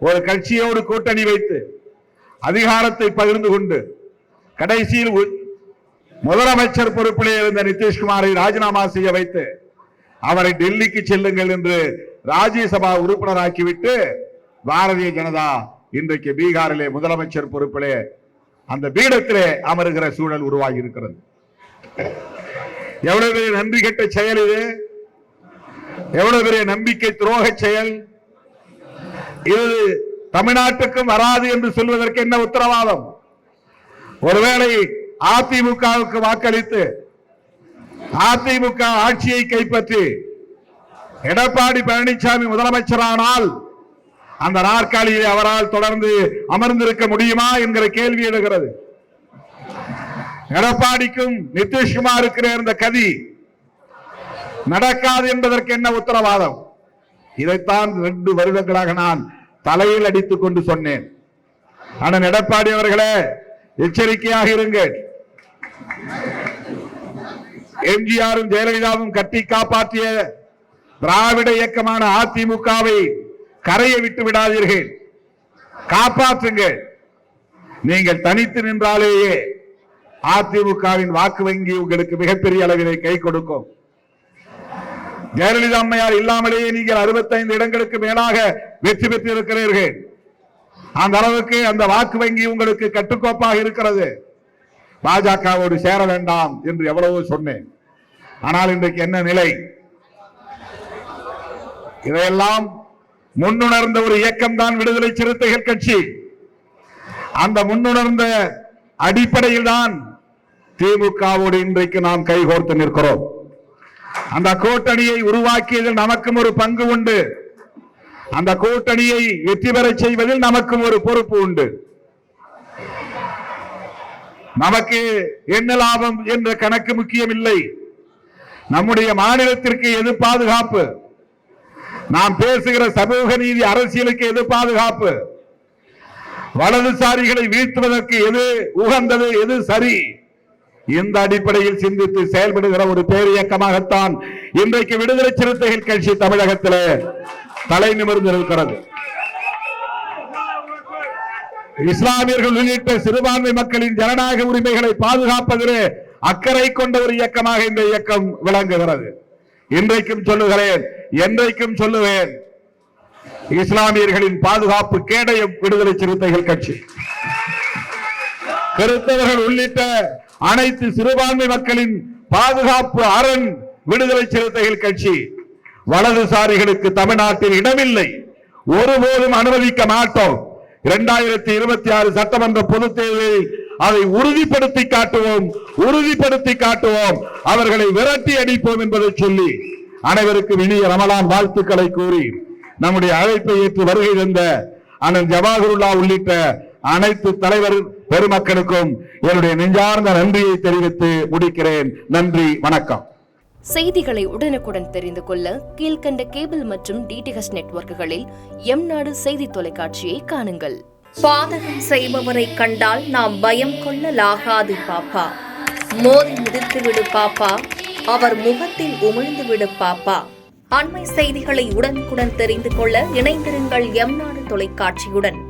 ஒரு கட்சியோடு கூட்டணி வைத்து அதிகாரத்தை பகிர்ந்து கொண்டு கடைசியில் முதலமைச்சர் பொறுப்பிலே இருந்த நிதிஷ்குமாரை ராஜினாமா செய்ய வைத்து அவரை டெல்லிக்கு செல்லுங்கள் என்று ராஜ்யசபா உறுப்பினராக்கிவிட்டு பாரதிய ஜனதா இன்றைக்கு பீகாரிலே முதலமைச்சர் பொறுப்பிலே அந்த பீடத்திலே அமருகிற சூழல் உருவாகி இருக்கிறது. எவ்வளவு பெரிய நன்றி கெட்ட செயல் இது! எவ்வளவு பெரிய நம்பிக்கை துரோக செயல் இது! தமிழ்நாட்டுக்கும் வராது என்று சொல்வதற்கு என்ன உத்தரவாதம்? ஒருவேளை அதிமுகவுக்கு வாக்களித்து அதிமுக ஆட்சியை கைப்பற்றி எடப்பாடி பழனிசாமி முதலமைச்சரானால் அந்த நாற்காலியை அவரால் தொடர்ந்து அமர்ந்திருக்க முடியுமா என்கிற கேள்வி எழுகிறது. எடப்பாடிக்கும் நிதிஷ்குமாருக்கு நேர்ந்த கதி நடக்காது என்பதற்கு என்ன உத்தரவாதம்? இதைத்தான் 2 வருடங்களாக நான் தலையில் அடித்துக் கொண்டு சொன்னேன். ஆனால் எடப்பாடி அவர்களே, எச்சரிக்கையாக இருங்கள். எம்ஜிஆரும் ஜெயலலிதாவும் கட்டி காப்பாற்றிய திராவிட இயக்கமான அதிமுகவை கரையை விட்டு விடாதீர்கள், காப்பாற்றுங்கள். நீங்கள் தனித்து நின்றாலேயே அதிமுகவின் வாக்கு வங்கி உங்களுக்கு மிகப்பெரிய அளவிலே கை கொடுக்கும். ஜெயலலிதா அம்மையார் இல்லாமலேயே நீங்கள் 65 இடங்களுக்கு மேலாக வெற்றி பெற்றிருக்கிறீர்கள். அந்த அளவுக்கு அந்த வாக்கு வங்கி உங்களுக்கு கட்டுக்கோப்பாக இருக்கிறது. பாஜகவோடு சேர வேண்டாம் என்று எவ்வளவோ சொன்னேன். ஆனால் இன்றைக்கு என்ன நிலை? இதையெல்லாம் முன்னுணர்ந்த ஒரு இயக்கம் தான் விடுதலை சிறுத்தைகள் கட்சி. அந்த முன்னுணர்ந்த அடிப்படையில் தான் திமுகவோடு இன்றைக்கு நாம் கைகோர்த்து நிற்கிறோம். அந்த கூட்டணியை உருவாக்கியதில் நமக்கும் ஒரு பங்கு உண்டு. அந்த கூட்டணியை வெற்றி பெற செய்வதில் நமக்கும் ஒரு பொறுப்பு உண்டு. நமக்கு என்ன லாபம் என்ற கணக்கு முக்கியம் இல்லை. நம்முடைய மாநிலத்திற்கு எது பாதுகாப்பு? நாம் பேசுகிற சமூக நீதி அரசியலுக்கு எது பாதுகாப்பு? வலதுசாரிகளை வீழ்த்துவதற்கு எது உகந்தது, எது சரி? இந்த அடிப்படையில் சிந்தித்து செயல்படுகிற ஒரு பேரியக்கமாகத்தான் இன்றைக்கு விடுதலை சிறுத்தைகள் கட்சி தமிழகத்தில் தலை நிமிர்ந்திருக்கிறது. இஸ்லாமியர்கள் உள்ளிட்ட சிறுபான்மை மக்களின் ஜனநாயக உரிமைகளை பாதுகாப்பதிலே அக்கறை கொண்ட ஒரு இயக்கமாக இந்த இயக்கம் விளங்குகிறது. இன்றைக்கும் சொல்லுகிறேன், என்றைக்கும் சொல்லுவேன், இஸ்லாமியர்களின் பாதுகாப்பு கேடயம் விடுதலை சிறுத்தைகள் கட்சி. கிறிஸ்தவர்கள் உள்ளிட்ட அனைத்து சிறுபான்மை மக்களின் பாதுகாப்பு அரண் விடுதலை சிறுத்தைகள் கட்சி. வலதுசாரிகளுக்கு தமிழ்நாட்டில் இடமில்லை, ஒருபோதும் அனுமதிக்க மாட்டோம். 2026 சட்டமன்ற பொதுத் தேர்தலில் அதை உறுதிப்படுத்தி காட்டுவோம், அவர்களை விரட்டி அடிப்போம் என்பதை சொல்லி அனைவருக்கும் இனிய ரமலான் வாழ்த்துக்களை கூறி நம்முடைய அழைப்பை ஏற்று வருகை தந்த அண்ணன் ஜவாஹருல்லா உள்ளிட்ட அனைத்து தலைவர் பெருமக்களுக்கும் என்னுடைய நெஞ்சார்ந்த நன்றியை தெரிவித்து முடிக்கிறேன். நன்றி, வணக்கம். செய்திகளை உடனுக்குடன் தெரிந்து கொள்ள கீழ்கண்ட கேபிள் மற்றும் டிடிஎச் நெட்வொர்க்குகளில் எம்நாடு செய்தி தொலைக்காட்சியை காணுங்கள். பாதகம் செய்பவரை கண்டால் நாம் பயம் கொள்ளலாகாது பாப்பா. மோதி மிதித்து விடு பாப்பா, அவர் முகத்தில் உமிழ்ந்து விடு பாப்பா. அண்மை செய்திகளை உடனுக்குடன் தெரிந்து கொள்ள இணைந்திருங்கள் எம்நாடு தொலைக்காட்சியுடன்.